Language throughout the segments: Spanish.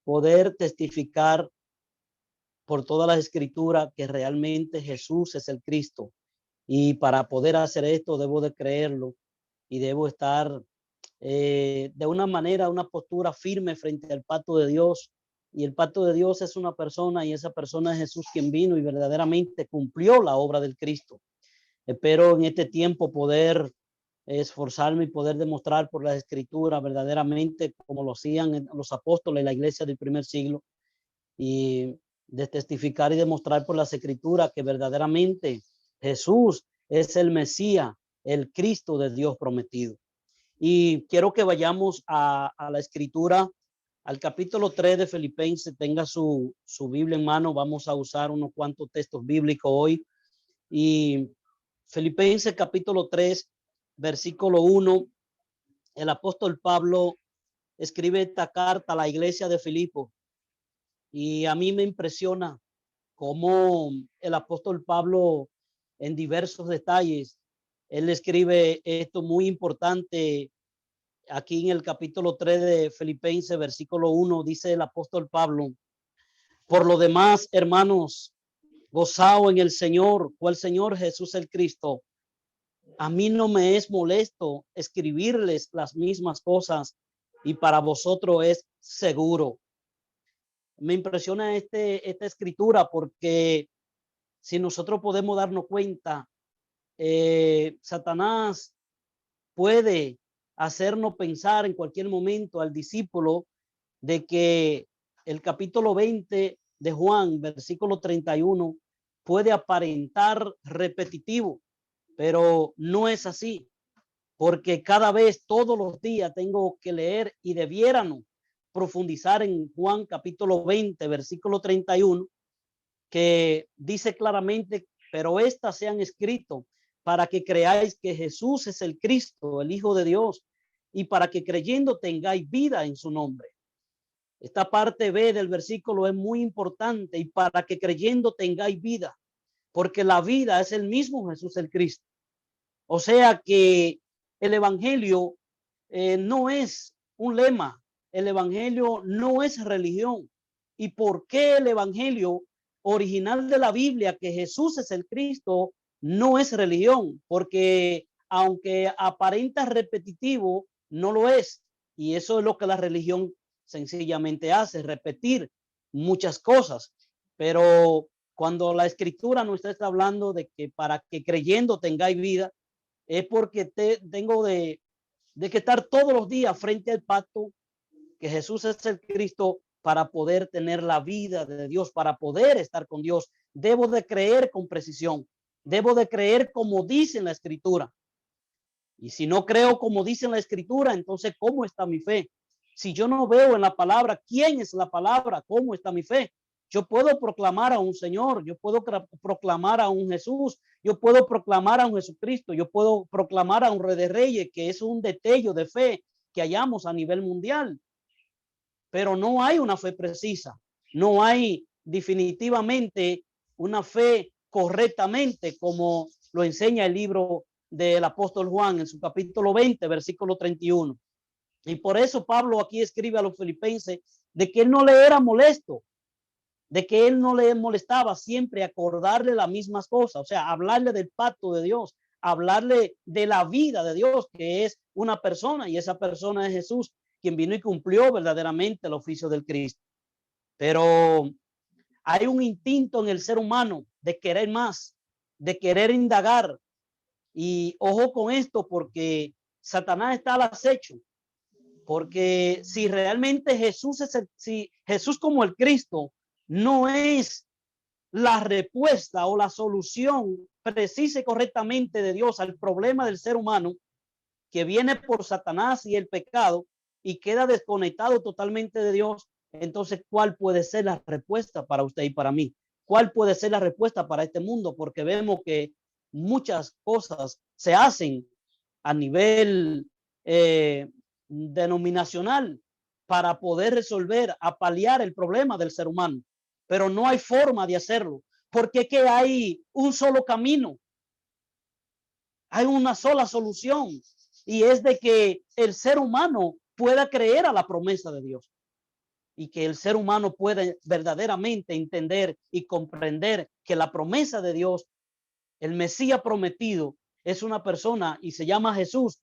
poder testificar por todas las escrituras que realmente Jesús es el Cristo. Y para poder hacer esto debo de creerlo y debo estar de una manera, una postura firme frente al pacto de Dios. Y el pacto de Dios es una persona, y esa persona es Jesús, quien vino y verdaderamente cumplió la obra del Cristo. Espero en este tiempo poder esforzarme y poder demostrar por las escrituras verdaderamente como lo hacían los apóstoles en la iglesia del primer siglo, y de testificar y demostrar por las escrituras que verdaderamente Jesús es el Mesías, el Cristo de Dios prometido. Y quiero que vayamos a la escritura, al capítulo 3 de Filipenses. Tenga su Biblia en mano. Vamos a usar unos cuantos textos bíblicos hoy. Y Filipenses capítulo 3, versículo 1, el apóstol Pablo escribe esta carta a la iglesia de Filipo. Y a mí me impresiona cómo el apóstol Pablo, en diversos detalles, él escribe esto muy importante. Aquí en el capítulo 3 de Filipenses, versículo 1, dice el apóstol Pablo: por lo demás, hermanos, gozaos en el Señor, cual Señor Jesús el Cristo. A mí no me es molesto escribirles las mismas cosas, y para vosotros es seguro. Me impresiona esta escritura, porque si nosotros podemos darnos cuenta, Satanás puede hacernos pensar en cualquier momento al discípulo de que el capítulo 20 de Juan, versículo 31, puede aparentar repetitivo, pero no es así, porque cada vez, todos los días, tengo que leer y debiéramos profundizar en Juan capítulo 20, versículo 31, que dice claramente: pero estas se han escrito para que creáis que Jesús es el Cristo, el Hijo de Dios, y para que creyendo tengáis vida en su nombre. Esta parte B del versículo es muy importante: y para que creyendo tengáis vida, porque la vida es el mismo Jesús el Cristo. O sea que el evangelio no es un lema, el evangelio no es religión. ¿Y por qué el evangelio original de la Biblia, que Jesús es el Cristo, no es religión? Porque aunque aparenta repetitivo, no lo es. Y eso es lo que la religión sencillamente hace: repetir muchas cosas. Pero cuando la escritura nos está hablando de que para que creyendo tengáis vida, es porque tengo de que estar todos los días frente al pacto, que Jesús es el Cristo, para poder tener la vida de Dios, para poder estar con Dios. Debo de creer con precisión, debo de creer como dice la escritura. Y si no creo como dice la escritura, entonces ¿cómo está mi fe? Si yo no veo en la palabra quién es la palabra, ¿cómo está mi fe? Yo puedo proclamar a un Señor, yo puedo proclamar a un Jesús, yo puedo proclamar a un Jesucristo, yo puedo proclamar a un Rey de Reyes, que es un destello de fe que hallamos a nivel mundial. Pero no hay una fe precisa, no hay definitivamente una fe correctamente como lo enseña el libro del apóstol Juan en su capítulo 20, versículo 31. Y por eso Pablo aquí escribe a los filipenses de que él no le era molesto, de que él no le molestaba siempre acordarle las mismas cosas, o sea, hablarle del pacto de Dios, hablarle de la vida de Dios, que es una persona, y esa persona es Jesús, quien vino y cumplió verdaderamente el oficio del Cristo. Pero hay un instinto en el ser humano de querer más, de querer indagar. Y ojo con esto, porque Satanás está al acecho. Porque si realmente Jesús si Jesús como el Cristo no es la respuesta o la solución precisa y correctamente de Dios al problema del ser humano, que viene por Satanás y el pecado, y queda desconectado totalmente de Dios, entonces ¿cuál puede ser la respuesta para usted y para mí? ¿Cuál puede ser la respuesta para este mundo? Porque vemos que muchas cosas se hacen a nivel denominacional para poder resolver, a paliar el problema del ser humano, pero no hay forma de hacerlo, porque es que hay un solo camino, hay una sola solución, y es de que el ser humano pueda creer a la promesa de Dios y que el ser humano pueda verdaderamente entender y comprender que la promesa de Dios, el Mesías prometido, es una persona y se llama Jesús,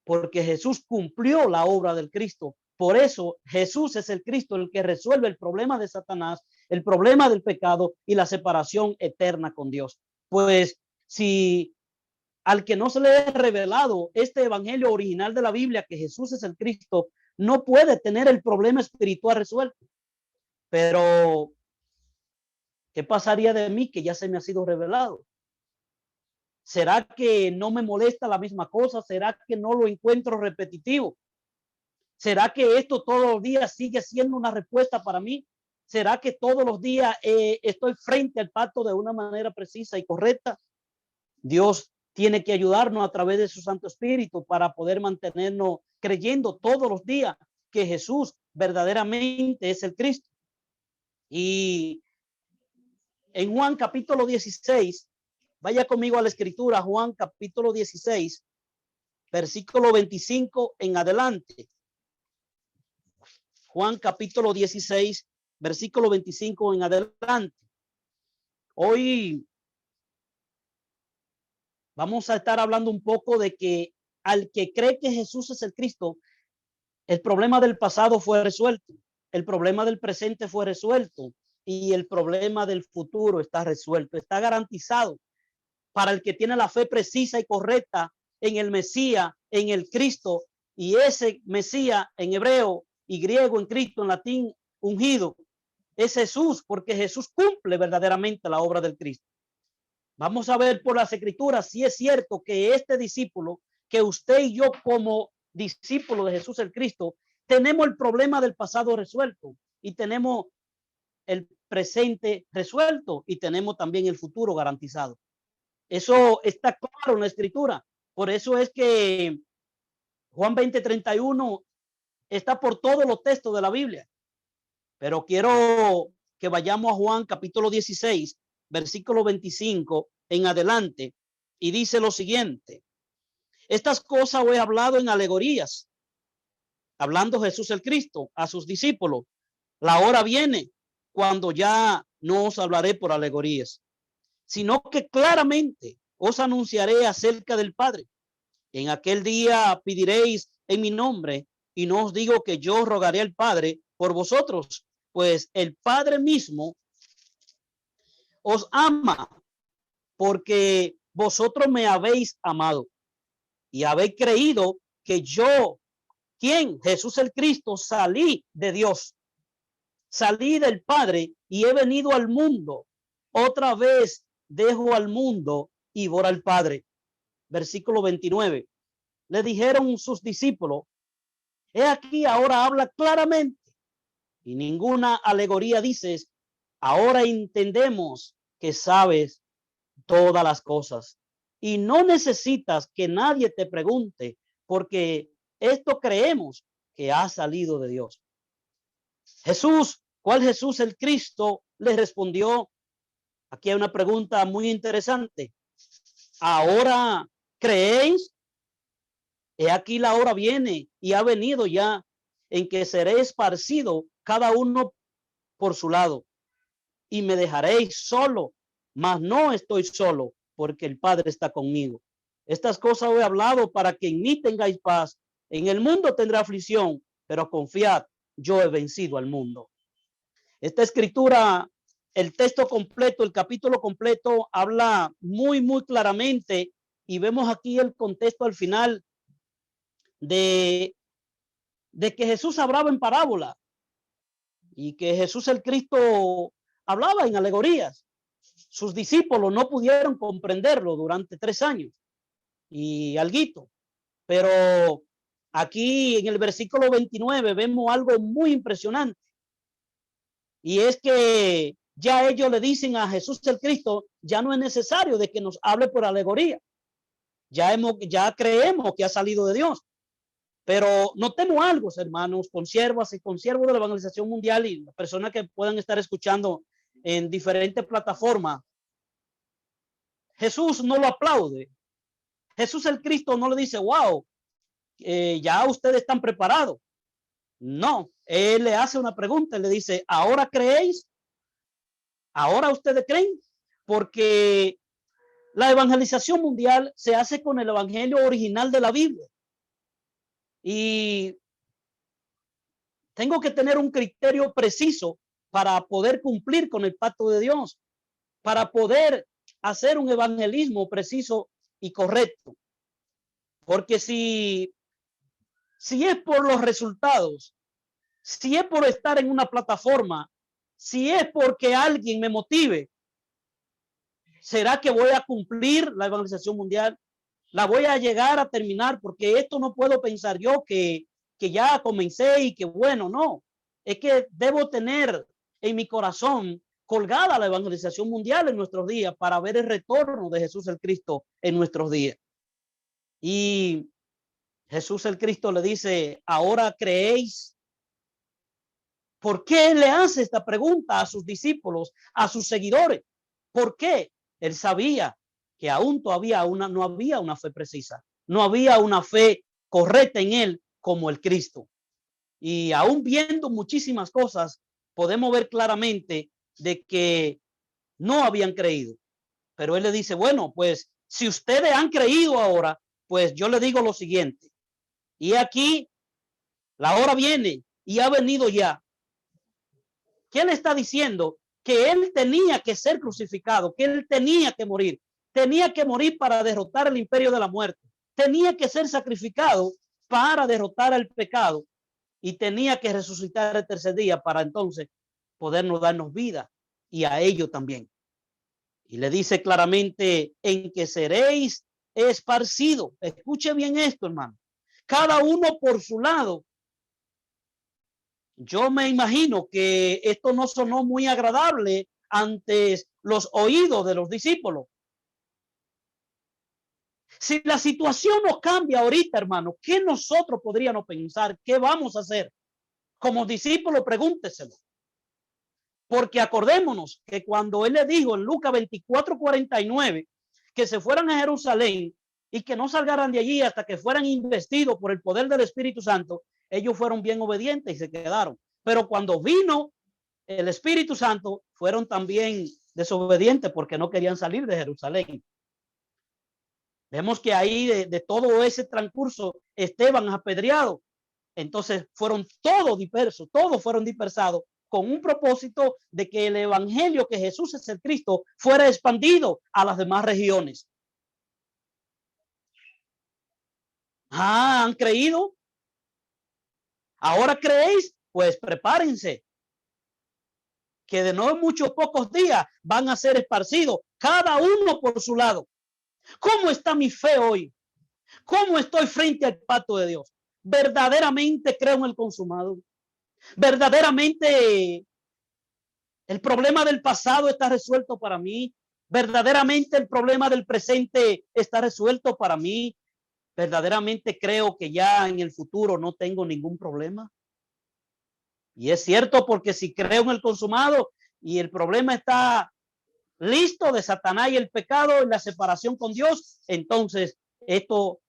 porque Jesús cumplió la obra del Cristo. Por eso Jesús es el Cristo, el que resuelve el problema de Satanás, el problema del pecado y la separación eterna con Dios. Pues si al que no se le ha revelado este evangelio original de la Biblia, que Jesús es el Cristo, no puede tener el problema espiritual resuelto. Pero, ¿qué pasaría de mí que ya se me ha sido revelado? ¿Será que no me molesta la misma cosa? ¿Será que no lo encuentro repetitivo? ¿Será que esto todos los días sigue siendo una respuesta para mí? ¿Será que todos los días estoy frente al pacto de una manera precisa y correcta? Dios tiene que ayudarnos a través de su Santo Espíritu para poder mantenernos creyendo todos los días que Jesús verdaderamente es el Cristo. Y en Juan capítulo 16, vaya conmigo a la escritura, Juan capítulo 16, versículo 25 en adelante. Juan capítulo 16, versículo 25 en adelante. Hoy vamos a estar hablando un poco de que al que cree que Jesús es el Cristo, el problema del pasado fue resuelto, el problema del presente fue resuelto y el problema del futuro está resuelto, está garantizado para el que tiene la fe precisa y correcta en el Mesías, en el Cristo, y ese Mesías en hebreo y griego, en Cristo, en latín, ungido, es Jesús, porque Jesús cumple verdaderamente la obra del Cristo. Vamos a ver por las escrituras si es cierto que este discípulo, que usted y yo como discípulo de Jesús el Cristo, tenemos el problema del pasado resuelto y tenemos el presente resuelto y tenemos también el futuro garantizado. Eso está claro en la escritura. Por eso es que Juan 20:31 está por todos los textos de la Biblia. Pero quiero que vayamos a Juan capítulo 16, versículo 25 en adelante. Y dice lo siguiente: estas cosas os he hablado en alegorías, hablando Jesús el Cristo a sus discípulos. La hora viene cuando ya no os hablaré por alegorías, sino que claramente os anunciaré acerca del Padre. En aquel día pediréis en mi nombre, y no os digo que yo rogaré al Padre por vosotros, pues el Padre mismo os ama, porque vosotros me habéis amado y habéis creído que yo, ¿quién? Jesús el Cristo, salí de Dios, salí del Padre y he venido al mundo. Otra vez dejo al mundo y voy al Padre. Versículo 29. Le dijeron sus discípulos: he aquí, ahora habla claramente y ninguna alegoría dices. Ahora entendemos que sabes todas las cosas y no necesitas que nadie te pregunte, porque esto creemos que ha salido de Dios. Jesús, ¿cuál Jesús el Cristo? Le respondió. Aquí hay una pregunta muy interesante. ¿Ahora creéis? He aquí la hora viene y ha venido ya en que seré esparcido cada uno por su lado y me dejaréis solo, mas no estoy solo porque el Padre está conmigo. Estas cosas os he hablado para que en mí tengáis paz. En el mundo tendrá aflicción, pero confiad, yo he vencido al mundo. Esta escritura, el texto completo, el capítulo completo, habla muy claramente y vemos aquí el contexto al final de que Jesús hablaba en parábola y que Jesús el Cristo hablaba en alegorías. Sus discípulos no pudieron comprenderlo durante 3 años y alguito, pero aquí en el versículo 29 vemos algo muy impresionante, y es que ya ellos le dicen a Jesús el Cristo: ya no es necesario de que nos hable por alegoría, ya creemos que ha salido de Dios. Pero notemos algo, hermanos, consiervas y consiervos de la evangelización mundial y las personas que puedan estar escuchando en diferentes plataformas. Jesús no lo aplaude. Jesús el Cristo no le dice: wow, ya ustedes están preparados. No, él le hace una pregunta, le dice, ¿ahora creéis? ¿Ahora ustedes creen? Porque la evangelización mundial se hace con el evangelio original de la Biblia. Y tengo que tener un criterio preciso para poder cumplir con el pacto de Dios, para poder hacer un evangelismo preciso y correcto. Porque si es por los resultados, si es por estar en una plataforma, si es porque alguien me motive, ¿será que voy a cumplir la evangelización mundial? ¿La voy a llegar a terminar? Porque esto no puedo pensar yo que ya comencé y que bueno, no. Es que debo tener en mi corazón colgada la evangelización mundial en nuestros días para ver el retorno de Jesús el Cristo en nuestros días. Y Jesús el Cristo le dice, ¿ahora creéis? ¿Por qué le hace esta pregunta a sus discípulos, a sus seguidores? ¿Por qué? Él sabía que aún todavía no había una fe precisa, no había una fe correcta en él como el Cristo. Y aún viendo muchísimas cosas, podemos ver claramente de que no habían creído. Pero él le dice, bueno, pues si ustedes han creído ahora, pues yo le digo lo siguiente. Y aquí la hora viene y ha venido ya. ¿Qué le está diciendo? Que él tenía que ser crucificado, que él tenía que morir para derrotar el imperio de la muerte, tenía que ser sacrificado para derrotar el pecado y tenía que resucitar el tercer día para entonces podernos darnos vida y a ellos también. Y le dice claramente en que seréis esparcidos. Escuche bien esto, hermano. Cada uno por su lado. Yo me imagino que esto no sonó muy agradable ante los oídos de los discípulos. Si la situación no cambia ahorita, hermano, ¿qué nosotros podríamos pensar? ¿Qué vamos a hacer? Como discípulo, pregúnteselo. Porque acordémonos que cuando él le dijo en Lucas 24:49 que se fueran a Jerusalén y que no salgaran de allí hasta que fueran investidos por el poder del Espíritu Santo, ellos fueron bien obedientes y se quedaron. Pero cuando vino el Espíritu Santo, fueron también desobedientes porque no querían salir de Jerusalén. Vemos que ahí de todo ese transcurso Esteban apedreado. Entonces fueron todos dispersos, todos fueron dispersados con un propósito de que el evangelio que Jesús es el Cristo fuera expandido a las demás regiones. ¿Han creído? ¿Ahora creéis? Pues prepárense, que de no en muchos pocos días van a ser esparcidos, cada uno por su lado. ¿Cómo está mi fe hoy? ¿Cómo estoy frente al pacto de Dios? ¿Verdaderamente creo en el consumado? ¿Verdaderamente el problema del pasado está resuelto para mí? ¿Verdaderamente el problema del presente está resuelto para mí? ¿Verdaderamente creo que ya en el futuro no tengo ningún problema? Y es cierto, porque si creo en el consumado y el problema está listo de Satanás y el pecado y la separación con Dios, entonces estos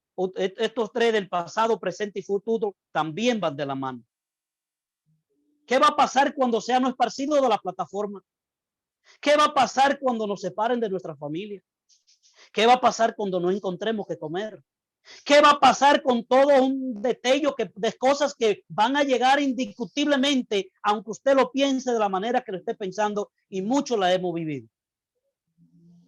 tres del pasado, presente y futuro también van de la mano. ¿Qué va a pasar cuando seamos esparcidos de la plataforma? ¿Qué va a pasar cuando nos separen de nuestra familia? ¿Qué va a pasar cuando no encontremos qué comer? ¿Qué va a pasar con todo un destello de cosas que van a llegar indiscutiblemente, aunque usted lo piense de la manera que lo esté pensando, y muchos la hemos vivido?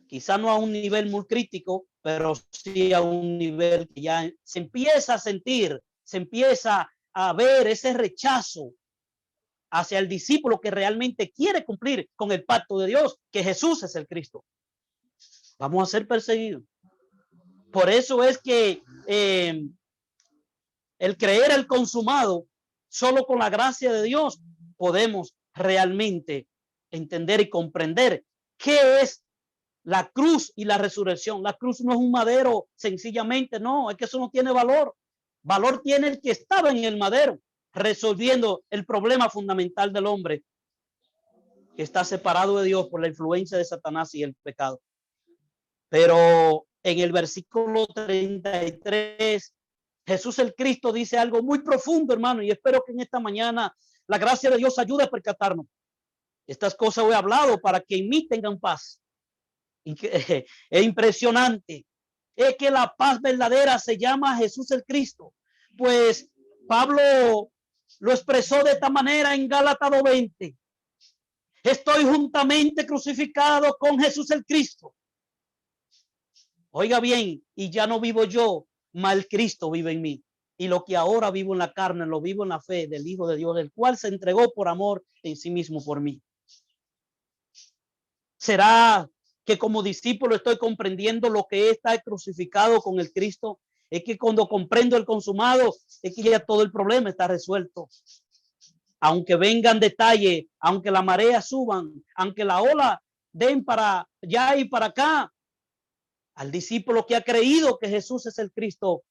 Quizá no a un nivel muy crítico, pero sí a un nivel que ya se empieza a sentir, se empieza a ver ese rechazo hacia el discípulo que realmente quiere cumplir con el pacto de Dios, que Jesús es el Cristo. Vamos a ser perseguidos. Por eso es que el creer el consumado, solo con la gracia de Dios podemos realmente entender y comprender qué es la cruz y la resurrección. La cruz no es un madero sencillamente, no, es que eso no tiene valor. Valor tiene el que estaba en el madero, resolviendo el problema fundamental del hombre, que está separado de Dios por la influencia de Satanás y el pecado. Pero en el versículo 33 Jesús el Cristo dice algo muy profundo, hermano, y espero que en esta mañana la gracia de Dios ayude a percatarnos. Estas cosas he hablado para que en mí tengan paz. Y que, es impresionante. Es que la paz verdadera se llama Jesús el Cristo. Pues Pablo lo expresó de esta manera en Gálatas 2:20. Estoy juntamente crucificado con Jesús el Cristo. Oiga bien, y ya no vivo yo, mas el Cristo vive en mí. Y lo que ahora vivo en la carne, lo vivo en la fe del Hijo de Dios, el cual se entregó por amor en sí mismo por mí. ¿Será que como discípulo estoy comprendiendo lo que es estar crucificado con el Cristo? Es que cuando comprendo el consumado, es que ya todo el problema está resuelto. Aunque vengan detalles, aunque la marea suban, aunque la ola den para allá y para acá, al discípulo que ha creído que Jesús es el Cristo,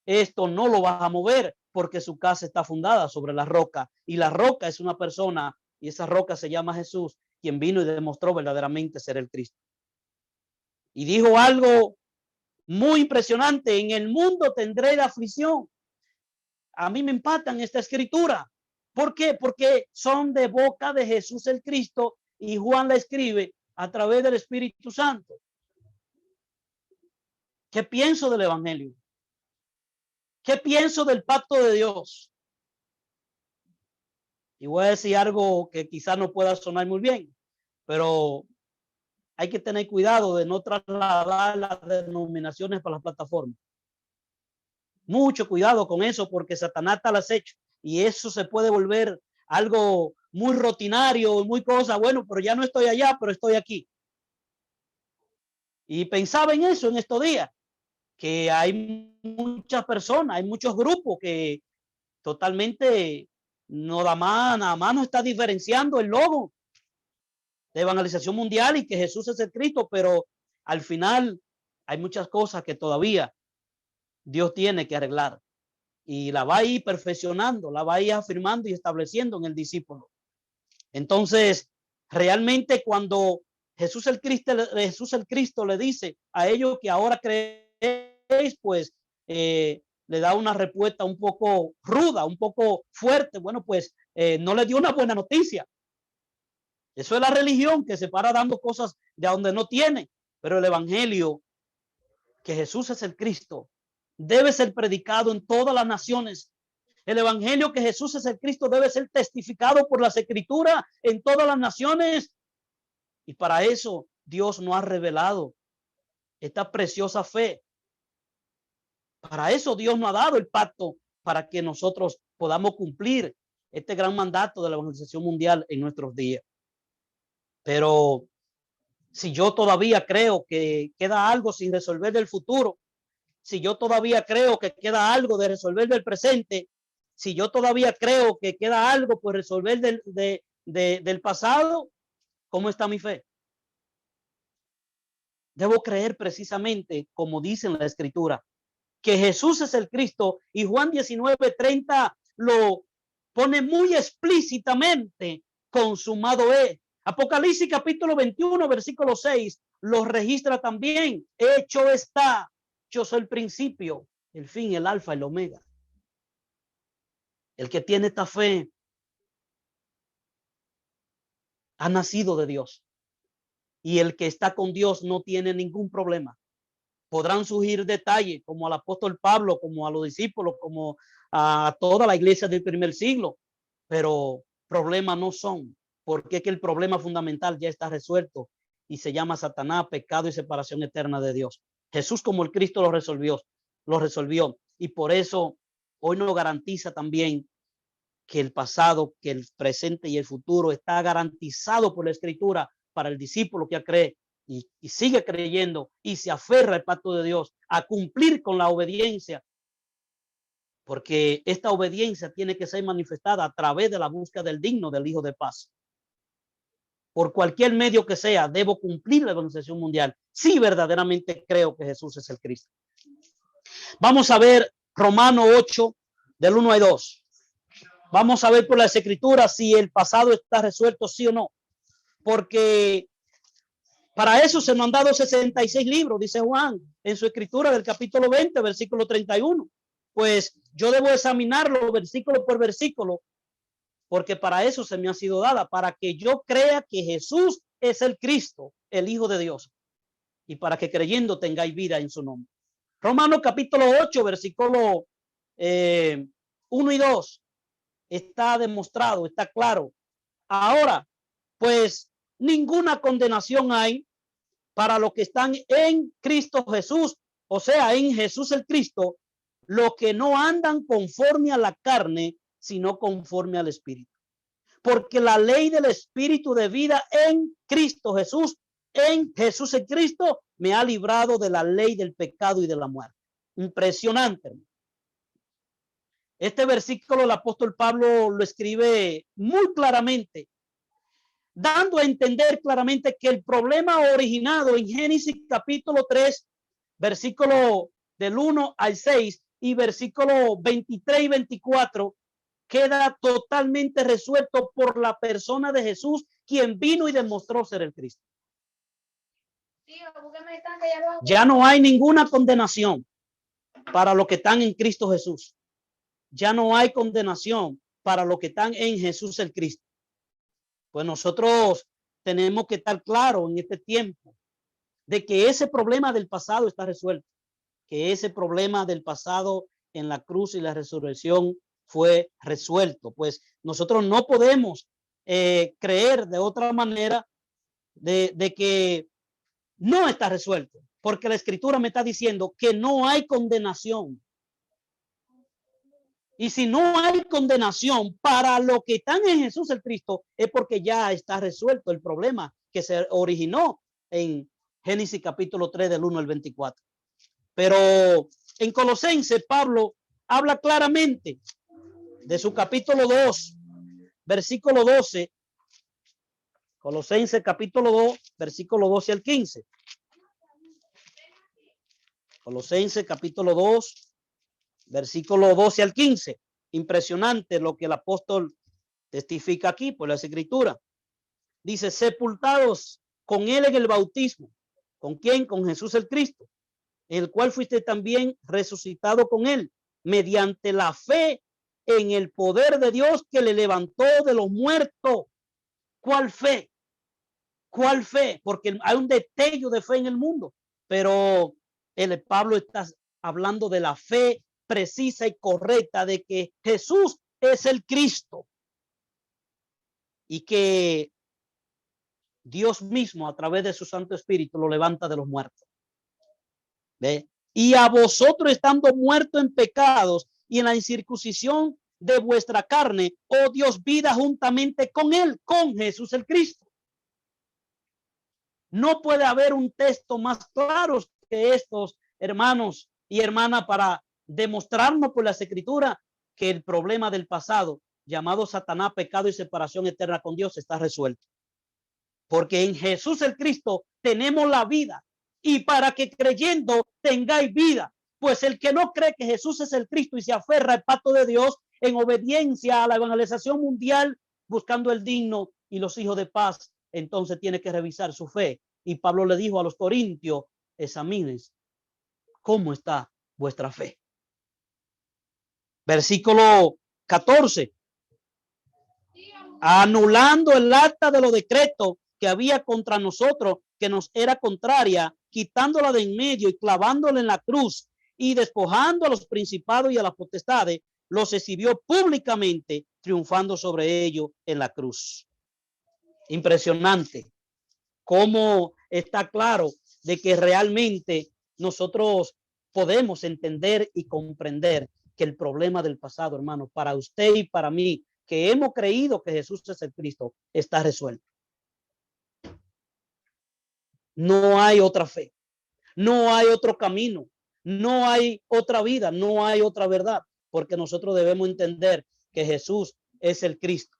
esto no lo va a mover porque su casa está fundada sobre la roca y la roca es una persona y esa roca se llama Jesús, quien vino y demostró verdaderamente ser el Cristo. Y dijo algo muy impresionante: en el mundo tendré la aflicción. A mí me empatan esta escritura. ¿Por qué? Porque son de boca de Jesús el Cristo y Juan la escribe a través del Espíritu Santo. ¿Qué pienso del Evangelio? ¿Qué pienso del pacto de Dios? Y voy a decir algo que quizás no pueda sonar muy bien, pero hay que tener cuidado de no trasladar las denominaciones para las plataformas. Mucho cuidado con eso porque Satanás está al acecho y eso se puede volver algo muy rutinario, muy cosa. Bueno, pero ya no estoy allá, pero estoy aquí. Y pensaba en eso en estos días, que hay muchas personas, hay muchos grupos que totalmente no da más, nada más no está diferenciando el logo de evangelización mundial y que Jesús es el Cristo, pero al final hay muchas cosas que todavía Dios tiene que arreglar y la va a ir perfeccionando, la va a ir afirmando y estableciendo en el discípulo. Entonces, realmente cuando Jesús el Cristo le dice a ellos que ahora creéis, pues le da una respuesta un poco ruda, un poco fuerte. Bueno, pues no le dio una buena noticia. Eso es la religión que se para dando cosas de donde no tiene. Pero el evangelio, que Jesús es el Cristo, debe ser predicado en todas las naciones. El evangelio que Jesús es el Cristo debe ser testificado por las escrituras en todas las naciones. Y para eso Dios nos ha revelado esta preciosa fe. Para eso Dios nos ha dado el pacto, para que nosotros podamos cumplir este gran mandato de la evangelización mundial en nuestros días. Pero si yo todavía creo que queda algo sin resolver del futuro, si yo todavía creo que queda algo de resolver del presente, si yo todavía creo que queda algo por resolver del pasado, ¿cómo está mi fe? Debo creer precisamente como dice en la escritura, que Jesús es el Cristo, y Juan 19:30 lo pone muy explícitamente: consumado es. Apocalipsis capítulo 21, versículo 6 lo registra también: hecho está, yo soy el principio, el fin, el alfa, el omega. El que tiene esta fe ha nacido de Dios, y el que está con Dios no tiene ningún problema. Podrán surgir detalles como al apóstol Pablo, como a los discípulos, como a toda la iglesia del primer siglo, pero problemas no son, porque es que el problema fundamental ya está resuelto y se llama Satanás, pecado y separación eterna de Dios. Jesús como el Cristo lo resolvió, y por eso hoy nos garantiza también que el pasado, que el presente y el futuro está garantizado por la escritura para el discípulo que cree y sigue creyendo y se aferra al pacto de Dios a cumplir con la obediencia, porque esta obediencia tiene que ser manifestada a través de la búsqueda del digno del Hijo de Paz. Por cualquier medio que sea, debo cumplir la evangelización mundial si verdaderamente creo que Jesús es el Cristo. Vamos a ver Romanos 8, del 1 al 2. Vamos a ver por las escrituras si el pasado está resuelto, sí o no. Porque para eso se nos han dado 66 libros, dice Juan, en su escritura del capítulo 20, versículo 31. pues yo debo examinarlo versículo por versículo, porque para eso se me ha sido dada, para que yo crea que Jesús es el Cristo, el Hijo de Dios, y para que creyendo tengáis vida en su nombre. Romanos capítulo 8, versículo 1 y 2, está demostrado, está claro. Ahora, pues ninguna condenación hay para los que están en Cristo Jesús, o sea, en Jesús el Cristo, los que no andan conforme a la carne, sino conforme al Espíritu. Porque la ley del Espíritu de vida en Cristo Jesús, en Jesús el Cristo, me ha librado de la ley del pecado y de la muerte. Impresionante. Este versículo el apóstol Pablo lo escribe muy claramente, dando a entender claramente que el problema originado en Génesis capítulo 3, versículo del 1 al 6 y versículo 23 y 24, queda totalmente resuelto por la persona de Jesús, quien vino y demostró ser el Cristo. Ya no hay ninguna condenación para los que están en Cristo Jesús. Ya no hay condenación para los que están en Jesús el Cristo. Pues nosotros tenemos que estar claros en este tiempo de que ese problema del pasado está resuelto, que ese problema del pasado en la cruz y la resurrección fue resuelto. Pues nosotros no podemos creer de otra manera de que no está resuelto, porque la escritura me está diciendo que no hay condenación. Y si no hay condenación para los que están en Jesús el Cristo, es porque ya está resuelto el problema que se originó en Génesis capítulo 3 del 1 al 24. Pero en Colosenses, Pablo habla claramente de su capítulo 2, versículo 12. Colosenses capítulo 2, versículo 12 al 15. Colosenses capítulo 2, versículo 12 al 15. Impresionante lo que el apóstol testifica aquí por las escrituras. Dice, sepultados con él en el bautismo. ¿Con quién? Con Jesús el Cristo, en el cual fuiste también resucitado con él, mediante la fe en el poder de Dios que le levantó de los muertos. ¿Cuál fe? ¿Cuál fe? Porque hay un destello de fe en el mundo, pero el Pablo está hablando de la fe precisa y correcta de que Jesús es el Cristo y que Dios mismo a través de su Santo Espíritu lo levanta de los muertos. ¿Ve? Y a vosotros estando muertos en pecados y en la incircuncisión de vuestra carne, oh Dios, vida juntamente con él, con Jesús el Cristo. No puede haber un texto más claro que estos, hermanos y hermanas, para demostrarnos por las escrituras que el problema del pasado, llamado Satanás, pecado y separación eterna con Dios, está resuelto. Porque en Jesús el Cristo tenemos la vida, y para que creyendo tengáis vida. Pues el que no cree que Jesús es el Cristo y se aferra al pacto de Dios en obediencia a la evangelización mundial, buscando el digno y los hijos de paz, entonces tiene que revisar su fe. Y Pablo le dijo a los corintios, examines cómo está vuestra fe. Versículo 14. Anulando el acta de los decretos que había contra nosotros, que nos era contraria, quitándola de en medio y clavándola en la cruz, y despojando a los principados y a las potestades, los exhibió públicamente, triunfando sobre ellos en la cruz. Impresionante cómo está claro de que realmente nosotros podemos entender y comprender que el problema del pasado, hermano, para usted y para mí, que hemos creído que Jesús es el Cristo, está resuelto. No hay otra fe, no hay otro camino, no hay otra vida, no hay otra verdad, porque nosotros debemos entender que Jesús es el Cristo.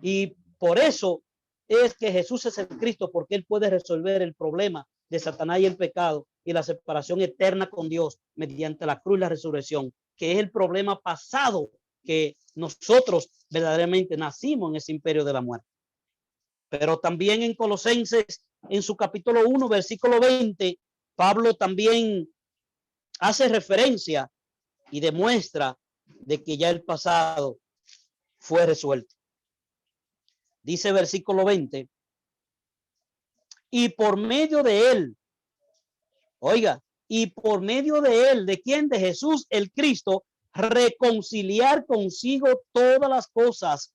Y por eso es que Jesús es el Cristo, porque él puede resolver el problema de Satanás y el pecado y la separación eterna con Dios mediante la cruz y la resurrección, que es el problema pasado que nosotros verdaderamente nacimos en ese imperio de la muerte. Pero también en Colosenses, en su capítulo 1, versículo 20, Pablo también hace referencia y demuestra de que ya el pasado fue resuelto. Dice versículo 20, y por medio de él, oiga, y por medio de él, ¿de quién? De Jesús el Cristo, reconciliar consigo todas las cosas,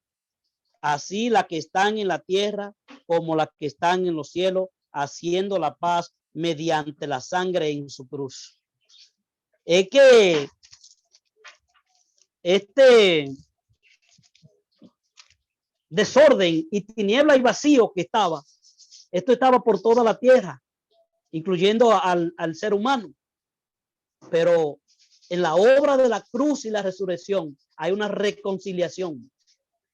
así las que están en la tierra como las que están en los cielos, haciendo la paz mediante la sangre en su cruz. Es que este desorden y tiniebla y vacío que estaba, esto estaba por toda la tierra, incluyendo al ser humano. Pero en la obra de la cruz y la resurrección hay una reconciliación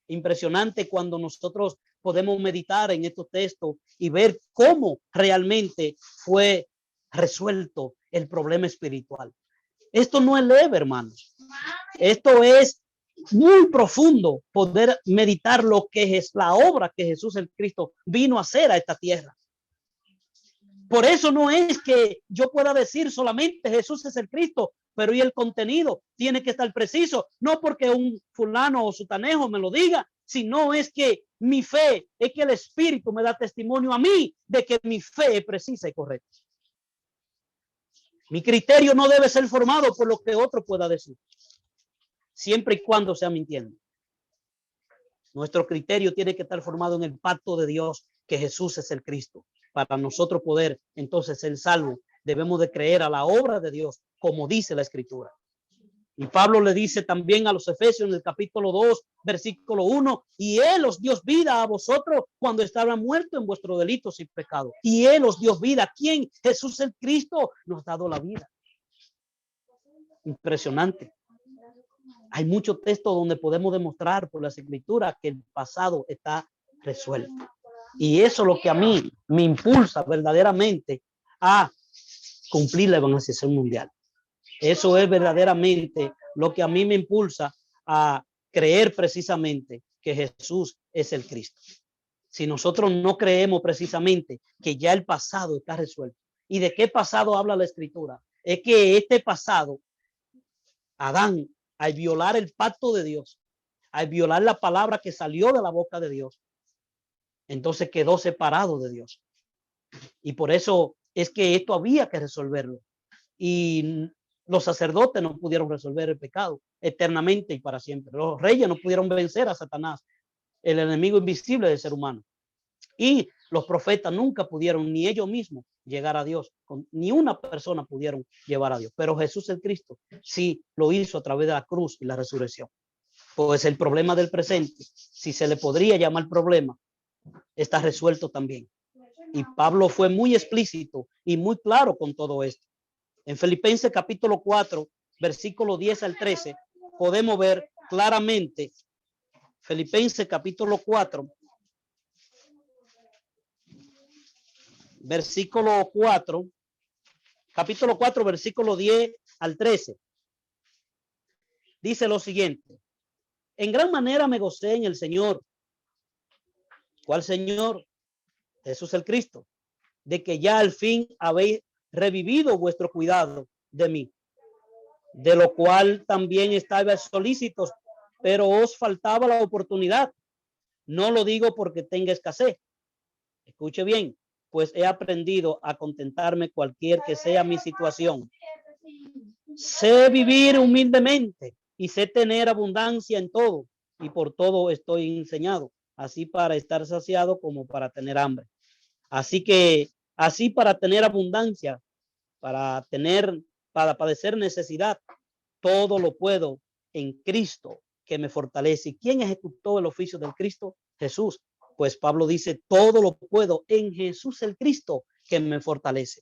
impresionante cuando nosotros podemos meditar en estos textos y ver cómo realmente fue resuelto el problema espiritual. Esto no es leve, hermanos. Esto es muy profundo, poder meditar lo que es la obra que Jesús el Cristo vino a hacer a esta tierra. Por eso no es que yo pueda decir solamente Jesús es el Cristo, pero y el contenido tiene que estar preciso, no porque un fulano o sutanejo me lo diga, sino es que mi fe, es que el Espíritu me da testimonio a mí de que mi fe es precisa y correcta. Mi criterio no debe ser formado por lo que otro pueda decir, siempre y cuando sea mintiendo. Nuestro criterio tiene que estar formado en el pacto de Dios, que Jesús es el Cristo. Para nosotros poder entonces ser salvos, debemos de creer a la obra de Dios, como dice la Escritura. Y Pablo le dice también a los Efesios en el capítulo 2, versículo 1, y Él os dio vida a vosotros cuando estaban muertos en vuestros delitos y pecados. Y Él os dio vida. ¿Quién? Jesús el Cristo nos ha dado la vida. Impresionante. Hay muchos textos donde podemos demostrar por las Escrituras que el pasado está resuelto. Y eso es lo que a mí me impulsa verdaderamente a cumplir la evangelización mundial. Eso es verdaderamente lo que a mí me impulsa a creer precisamente que Jesús es el Cristo. Si nosotros no creemos precisamente que ya el pasado está resuelto. ¿Y de qué pasado habla la Escritura? Es que este pasado, Adán, al violar el pacto de Dios, al violar la palabra que salió de la boca de Dios, entonces quedó separado de Dios. Y por eso es que esto había que resolverlo. Y los sacerdotes no pudieron resolver el pecado eternamente y para siempre. Los reyes no pudieron vencer a Satanás, el enemigo invisible del ser humano. Y los profetas nunca pudieron, ni ellos mismos, llegar a Dios. Ni una persona pudieron llevar a Dios. Pero Jesús el Cristo sí lo hizo a través de la cruz y la resurrección. Pues el problema del presente, si se le podría llamar problema, está resuelto también. Y Pablo fue muy explícito y muy claro con todo esto. En Filipenses capítulo 4, versículo 10 al 13, podemos ver claramente, Filipenses capítulo 4, versículo 4, capítulo 4, versículo 10 al 13. Dice lo siguiente: en gran manera me gocé en el Señor. ¿Cuál Señor? Jesús el Cristo. De que ya al fin habéis revivido vuestro cuidado de mí, de lo cual también estaba solícitos, pero os faltaba la oportunidad. No lo digo porque tenga escasez. Escuche bien, pues he aprendido a contentarme cualquier que sea mi situación. Sé vivir humildemente y sé tener abundancia en todo, y por todo estoy enseñado, así para estar saciado como para tener hambre. Así para tener abundancia, para padecer necesidad, todo lo puedo en Cristo que me fortalece. ¿Y quién ejecutó el oficio del Cristo? Jesús. Pues Pablo dice, todo lo puedo en Jesús el Cristo que me fortalece.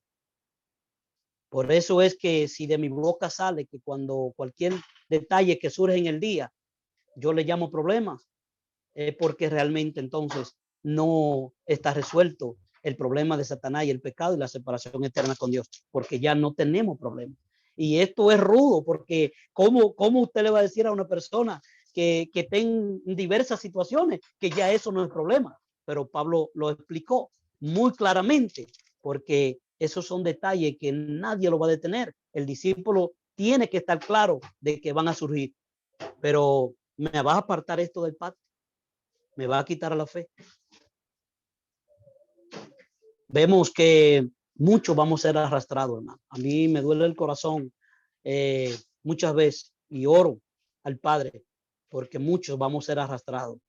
Por eso es que si de mi boca sale que cuando cualquier detalle que surge en el día, yo le llamo problemas, es porque realmente entonces no está resuelto el problema de Satanás y el pecado y la separación eterna con Dios, porque ya no tenemos problema. Y esto es rudo, porque ¿cómo usted le va a decir a una persona que está en diversas situaciones que ya eso no es problema? Pero Pablo lo explicó muy claramente, porque esos son detalles que nadie lo va a detener. El discípulo tiene que estar claro de que van a surgir. Pero me vas a apartar esto del pacto, me va a quitar la fe. Vemos que muchos vamos a ser arrastrados, hermano. A mí me duele el corazón muchas veces y oro al Padre porque muchos vamos a ser arrastrados.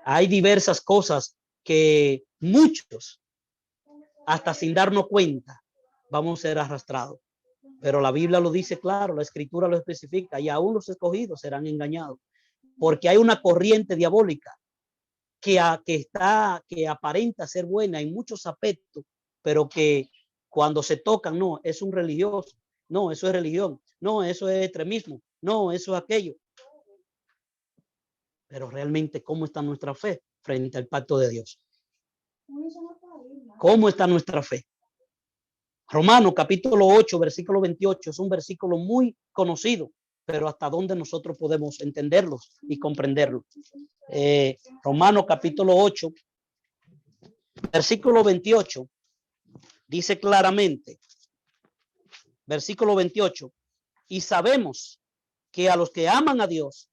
Hay diversas cosas que muchos, hasta sin darnos cuenta, vamos a ser arrastrados. Pero la Biblia lo dice claro, la Escritura lo especifica, y aún los escogidos serán engañados, porque hay una corriente diabólica que aparenta ser buena en muchos aspectos, pero que cuando se tocan, no, es un religioso, no, eso es religión, no, eso es extremismo, no, eso es aquello. Pero realmente, ¿cómo está nuestra fe frente al pacto de Dios? ¿Cómo está nuestra fe? Romanos capítulo 8, versículo 28, es un versículo muy conocido, pero hasta dónde nosotros podemos entenderlos y comprenderlos. Romanos capítulo 8, versículo 28, dice claramente, versículo 28, y sabemos que a los que aman a Dios,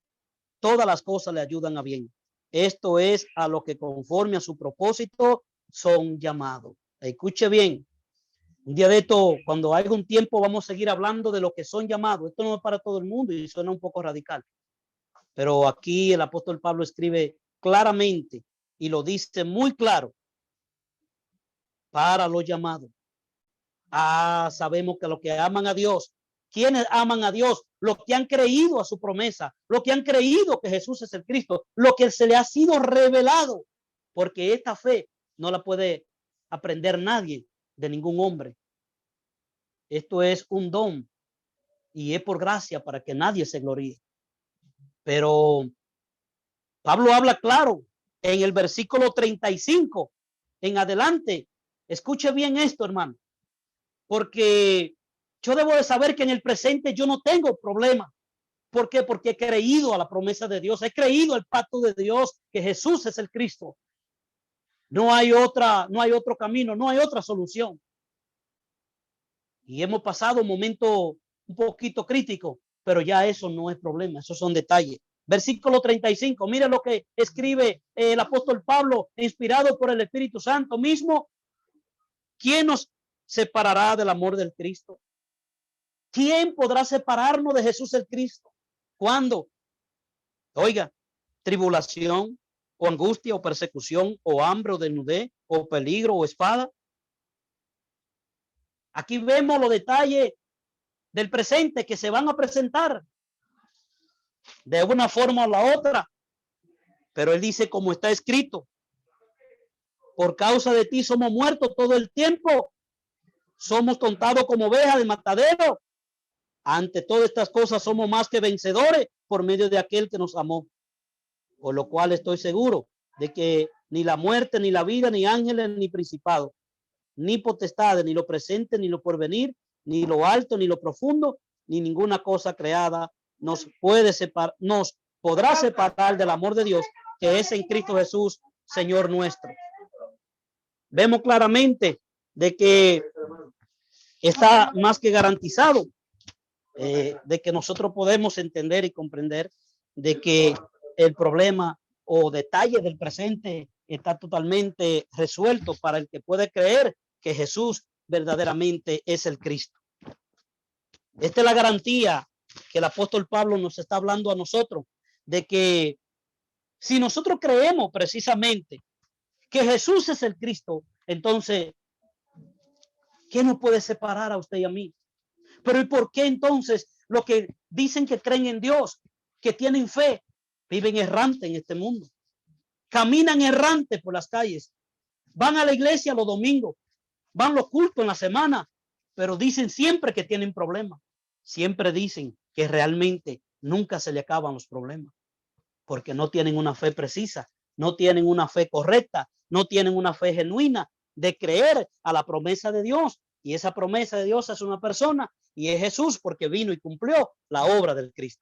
todas las cosas le ayudan a bien. Esto es a lo que conforme a su propósito son llamados. Escuche bien. Un día de esto, cuando haya un tiempo, vamos a seguir hablando de lo que son llamados. Esto no es para todo el mundo y suena un poco radical. Pero aquí el apóstol Pablo escribe claramente y lo dice muy claro. Para los llamados. Sabemos que los que aman a Dios, quienes aman a Dios, los que han creído a su promesa, los que han creído que Jesús es el Cristo, lo que se le ha sido revelado, porque esta fe no la puede aprender nadie de ningún hombre. Esto es un don y es por gracia para que nadie se gloríe. Pero Pablo habla claro en el versículo 35 en adelante. Escuche bien esto, hermano, porque yo debo de saber que en el presente yo no tengo problema. ¿Por qué? Porque he creído a la promesa de Dios, he creído al pacto de Dios, que Jesús es el Cristo. No hay otro camino, no hay otra solución. Y hemos pasado un momento un poquito crítico, pero ya eso no es problema, esos son detalles. Versículo 35, mire lo que escribe el apóstol Pablo, inspirado por el Espíritu Santo mismo. ¿Quién nos separará del amor del Cristo? ¿Quién podrá separarnos de Jesús el Cristo? ¿Cuándo? Oiga, tribulación, o angustia, o persecución, o hambre, o desnudez, o peligro, o espada. Aquí vemos los detalles del presente que se van a presentar de una forma o la otra. Pero él dice, como está escrito, por causa de ti somos muertos todo el tiempo, somos contados como ovejas de matadero. Ante todas estas cosas somos más que vencedores por medio de aquel que nos amó. Por lo cual estoy seguro de que ni la muerte, ni la vida, ni ángeles, ni principados, ni potestades, ni lo presente, ni lo porvenir, ni lo alto, ni lo profundo, ni ninguna cosa creada nos podrá separar del amor de Dios que es en Cristo Jesús, Señor nuestro. Vemos claramente de que está más que garantizado de que nosotros podemos entender y comprender de que el problema o detalle del presente está totalmente resuelto para el que puede creer que Jesús verdaderamente es el Cristo. Esta es la garantía que el apóstol Pablo nos está hablando a nosotros, de que si nosotros creemos precisamente que Jesús es el Cristo, entonces, ¿qué nos puede separar a usted y a mí? Pero ¿y por qué entonces los que dicen que creen en Dios, que tienen fe, viven errante en este mundo? Caminan errante por las calles, van a la iglesia los domingos, van los cultos en la semana, pero dicen siempre que tienen problemas. Siempre dicen que realmente nunca se le acaban los problemas, porque no tienen una fe precisa, no tienen una fe correcta, no tienen una fe genuina de creer a la promesa de Dios. Y esa promesa de Dios es una persona y es Jesús, porque vino y cumplió la obra del Cristo.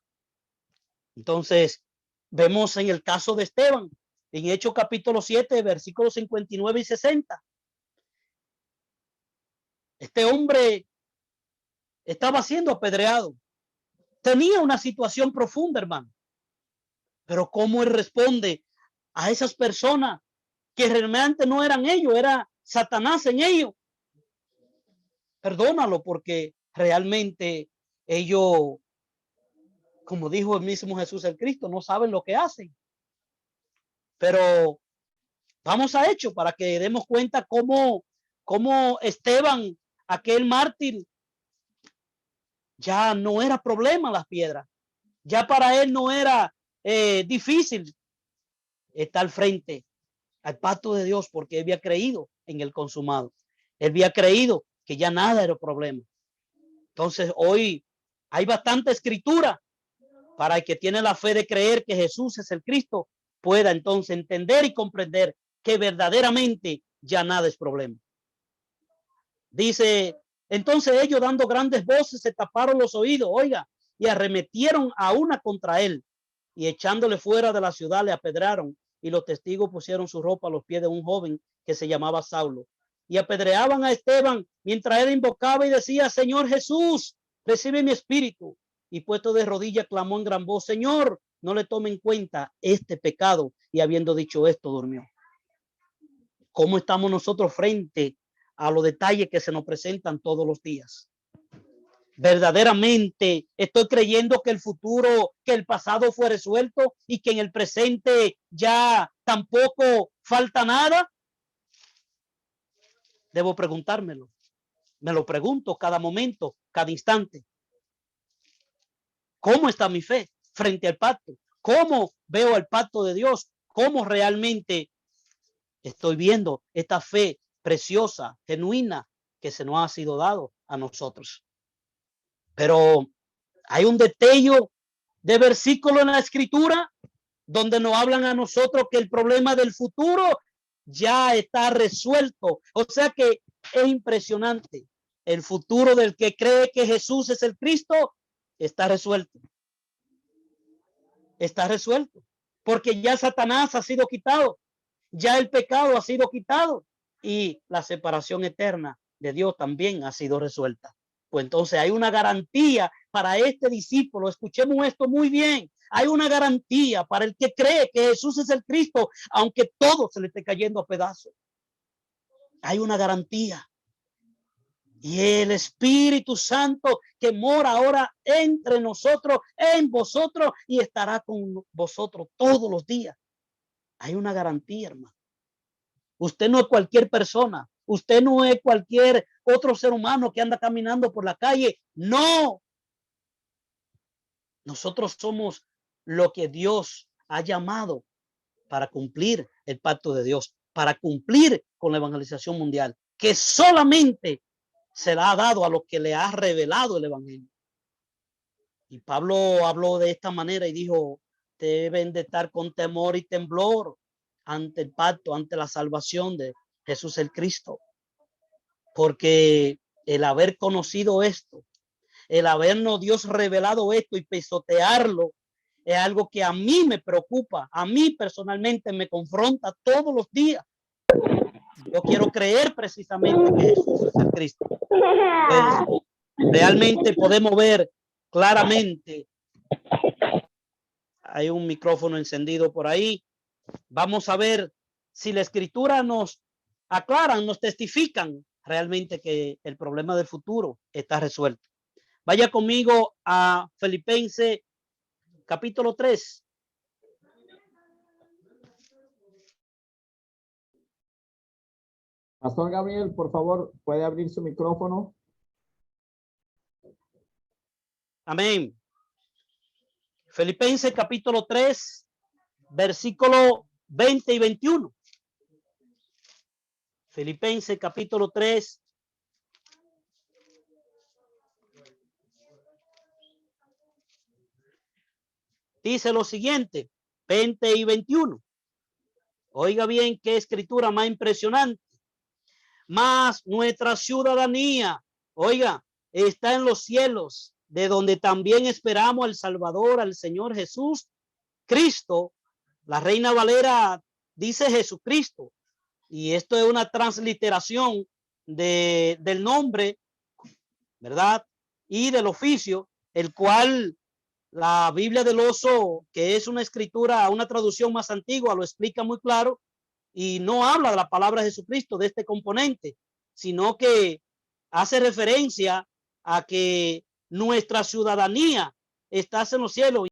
Entonces, vemos en el caso de Esteban, en Hechos capítulo 7, versículos 59 y 60. Este hombre estaba siendo apedreado. Tenía una situación profunda, hermano. Pero cómo él responde a esas personas que realmente no eran ellos, era Satanás en ellos. Perdónalo, porque realmente ellos, como dijo el mismo Jesús el Cristo, no saben lo que hacen. Pero vamos a Hechos para que demos cuenta cómo Esteban, aquel mártir, ya no era problema las piedras. Ya para él no era difícil estar frente al pacto de Dios, porque él había creído en el consumado. Él había creído que ya nada era problema. Entonces hoy hay bastante escritura para el que tiene la fe de creer que Jesús es el Cristo, pueda entonces entender y comprender que verdaderamente ya nada es problema. Dice, entonces ellos dando grandes voces se taparon los oídos, oiga, y arremetieron a una contra él, y echándole fuera de la ciudad le apedrearon, y los testigos pusieron su ropa a los pies de un joven que se llamaba Saulo, y apedreaban a Esteban mientras él invocaba y decía, Señor Jesús, recibe mi espíritu. Y puesto de rodillas clamó en gran voz, Señor, no le tome en cuenta este pecado. Y habiendo dicho esto, durmió. ¿Cómo estamos nosotros frente a los detalles que se nos presentan todos los días? Verdaderamente estoy creyendo que el futuro, que el pasado fue resuelto y que en el presente ya tampoco falta nada. Debo preguntármelo. Me lo pregunto cada momento, cada instante. ¿Cómo está mi fe frente al pacto? ¿Cómo veo el pacto de Dios? ¿Cómo realmente estoy viendo esta fe preciosa, genuina, que se nos ha sido dado a nosotros? Pero hay un destello de versículo en la escritura donde nos hablan a nosotros que el problema del futuro ya está resuelto. O sea que es impresionante. El futuro del que cree que Jesús es el Cristo está resuelto. Está resuelto. Porque ya Satanás ha sido quitado. Ya el pecado ha sido quitado. Y la separación eterna de Dios también ha sido resuelta. Pues entonces hay una garantía para este discípulo. Escuchemos esto muy bien. Hay una garantía para el que cree que Jesús es el Cristo, aunque todo se le esté cayendo a pedazos. Hay una garantía. Y el Espíritu Santo que mora ahora entre nosotros, en vosotros, y estará con vosotros todos los días. Hay una garantía, hermano. Usted no es cualquier persona. Usted no es cualquier otro ser humano que anda caminando por la calle. No. Nosotros somos lo que Dios ha llamado para cumplir el pacto de Dios, para cumplir con la evangelización mundial, que solamente se la ha dado a los que le ha revelado el evangelio. Y Pablo habló de esta manera y dijo, deben de estar con temor y temblor ante el pacto, ante la salvación de Jesús el Cristo. Porque el haber conocido esto, el habernos Dios revelado esto y pisotearlo, es algo que a mí me preocupa, a mí personalmente me confronta todos los días. Yo quiero creer precisamente que Jesús es el Cristo. Pues realmente podemos ver claramente. Hay un micrófono encendido por ahí. Vamos a ver si la escritura nos aclaran, nos testifican realmente que el problema del futuro está resuelto. Vaya conmigo a Filipenses capítulo 3. Pastor Gabriel, por favor, ¿puede abrir su micrófono? Amén. Filipenses capítulo 3, versículo 20 y 21. Filipenses capítulo 3. Dice lo siguiente, 20 y 21. Oiga bien qué escritura más impresionante. Mas nuestra ciudadanía, oiga, está en los cielos, de donde también esperamos al Salvador, al Señor Jesús Cristo. La Reina Valera dice Jesucristo, y esto es una transliteración del nombre, ¿verdad? y del oficio, el cual la Biblia del Oso, que es una escritura, una traducción más antigua, lo explica muy claro y no habla de la palabra de Jesucristo, de este componente, sino que hace referencia a que nuestra ciudadanía está en los cielos.